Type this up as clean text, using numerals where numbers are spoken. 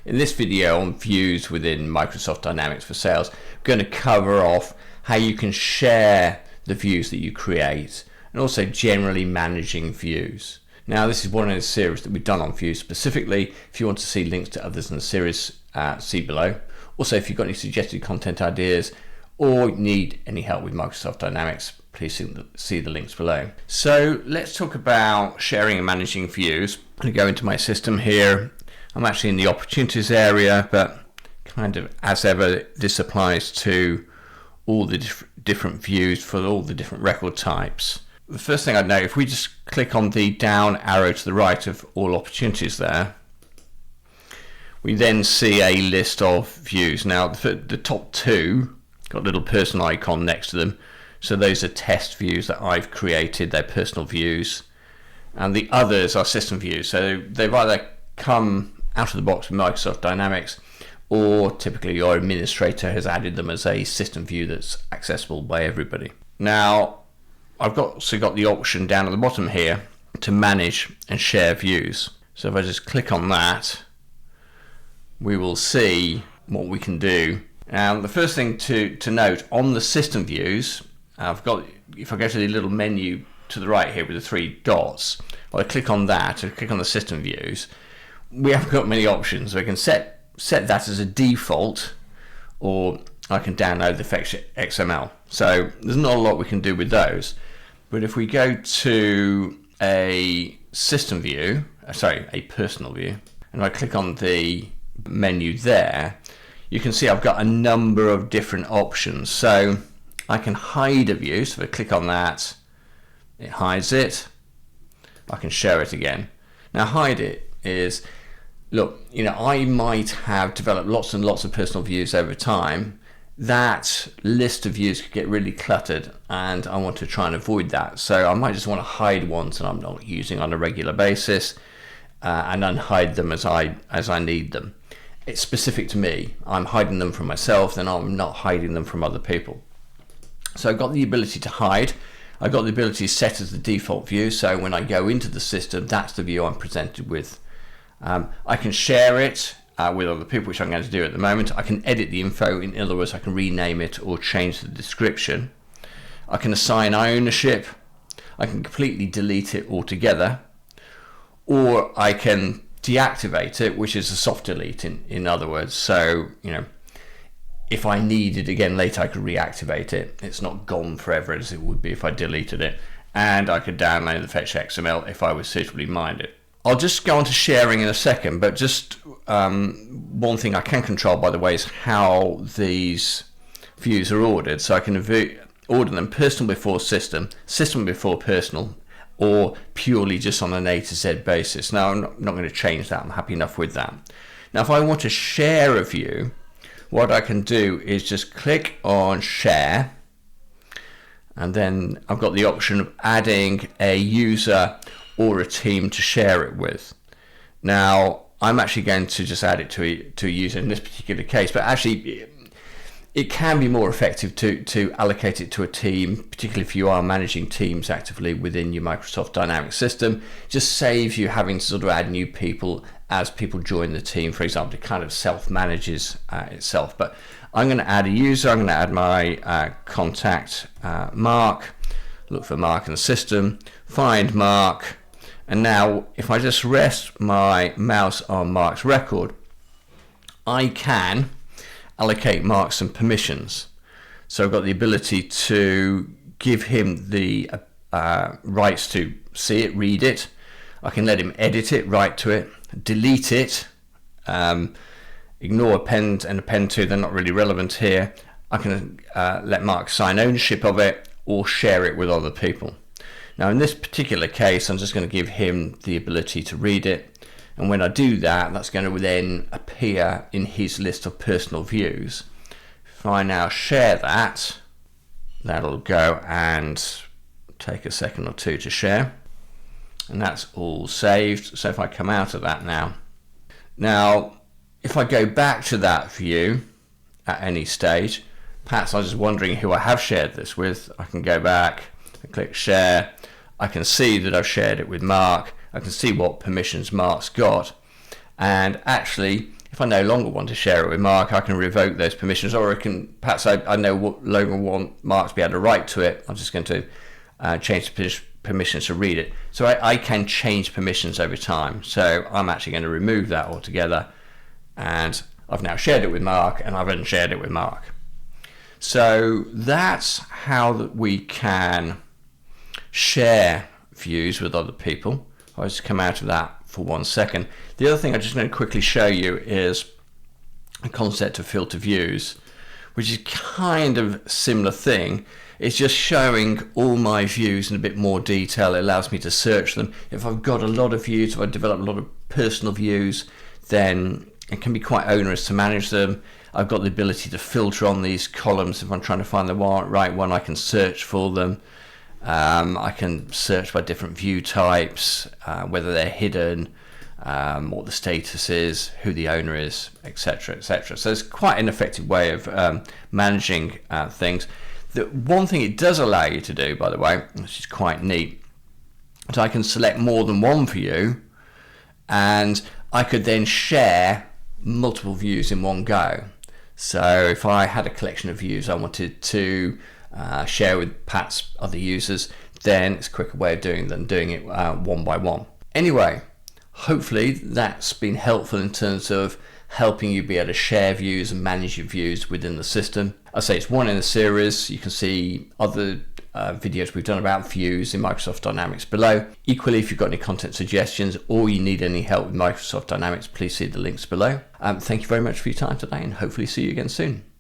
In this video on views within Microsoft Dynamics for Sales, I'm going to cover off how you can share the views that you create and also generally managing views. Now, this is one of the series that we've done on views specifically. If you want to see links to others in the series, see below. Also, if you've got any suggested content ideas or need any help with Microsoft Dynamics, please see the links below. So let's talk about sharing and managing views. I'm going to go into my system here. I'm actually in the opportunities area, but kind of as ever, this applies to all the different views for all the different record types. The first thing I'd note, if we just click on the down arrow to the right of all opportunities there, we then see a list of views. Now, the top two got a little personal icon next to them. So those are test views that I've created, they're personal views. And the others are system views. So they've either come out of the box with Microsoft Dynamics, or typically your administrator has added them as a system view that's accessible by everybody. Now, I've also got the option down at the bottom here to manage and share views. So if I just click on that, we will see what we can do. Now, the first thing to note on the system views, if I go to the little menu to the right here with the three dots, I click on that and click on the system views, we haven't got many options. We can set that as a default, or I can download the Fetch XML. So there's not a lot we can do with those. But if we go to a system view, a personal view, and I click on the menu there, you can see I've got a number of different options. So I can hide a view, so if I click on that, it hides it. I can share it again. Now, hide it is, look, I might have developed lots and lots of personal views over time. That list of views could get really cluttered, and I want to try and avoid that. So I might just want to hide ones that I'm not using on a regular basis, and unhide them as I need them. It's specific to me. I'm hiding them from myself, then I'm not hiding them from other people. So I've got the ability to hide. I've got the ability to set as the default view. So when I go into the system, that's the view I'm presented with. I can share it with other people, which I'm going to do at the moment. I can edit the info. In other words, I can rename it or change the description. I can assign ownership. I can completely delete it altogether. Or I can deactivate it, which is a soft delete in other words. So, if I need it again later, I could reactivate it. It's not gone forever as it would be if I deleted it. And I could download the Fetch XML if I was suitably minded. I'll just go on to sharing in a second, but just one thing I can control, by the way, is how these views are ordered. So I can order them personal before system, system before personal, or purely just on an A to Z basis. Now, I'm not going to change that. I'm happy enough with that. Now, if I want to share a view, what I can do is just click on share, and then I've got the option of adding a user or a team to share it with. Now, I'm actually going to just add it to a user in this particular case, but actually it can be more effective to allocate it to a team, particularly if you are managing teams actively within your Microsoft Dynamics system. Just saves you having to sort of add new people as people join the team. For example, it kind of self-manages itself. But I'm going to add a user. I'm going to add my contact, Mark. Look for Mark in the system. Find Mark. And now, if I just rest my mouse on Mark's record, I can allocate Mark some permissions. So I've got the ability to give him the rights to see it, read it. I can let him edit it, write to it, delete it, ignore append and append to, they're not really relevant here. I can let Mark sign ownership of it or share it with other people. Now, in this particular case, I'm just going to give him the ability to read it. And when I do that, that's going to then appear in his list of personal views. If I now share that, that'll go and take a second or two to share. And that's all saved. So if I come out of that now, if I go back to that view at any stage, perhaps I'm just wondering who I have shared this with, I can go back and click share. I can see that I've shared it with Mark. I can see what permissions Mark's got, and actually if I no longer want to share it with Mark, I can revoke those permissions, or perhaps I no longer want Mark to be able to write to it. I'm just going to change the permissions to read it. So I can change permissions over time. So I'm actually going to remove that altogether, and I've now shared it with Mark, and I've unshared it with Mark. So that's how we can share views with other people. I'll just come out of that for 1 second. The other thing I just want to quickly show you is a concept of filter views, which is kind of a similar thing. It's just showing all my views in a bit more detail. It allows me to search them. If I've got a lot of views, if I develop a lot of personal views, then it can be quite onerous to manage them. I've got the ability to filter on these columns. If I'm trying to find the right one, I can search for them. I can search by different view types, whether they're hidden, what the status is, who the owner is, etc., etc. So it's quite an effective way of managing things. The one thing it does allow you to do, by the way, which is quite neat, is I can select more than one view, and I could then share multiple views in one go. So if I had a collection of views I wanted to share with perhaps other users, then it's a quicker way of doing than doing it one by one. Anyway, hopefully that's been helpful in terms of helping you be able to share views and manage your views within the system. I say it's one in a series. You can see other videos we've done about views in Microsoft Dynamics below. Equally, if you've got any content suggestions or you need any help with Microsoft Dynamics, please see the links below. Thank you very much for your time today, and hopefully see you again soon.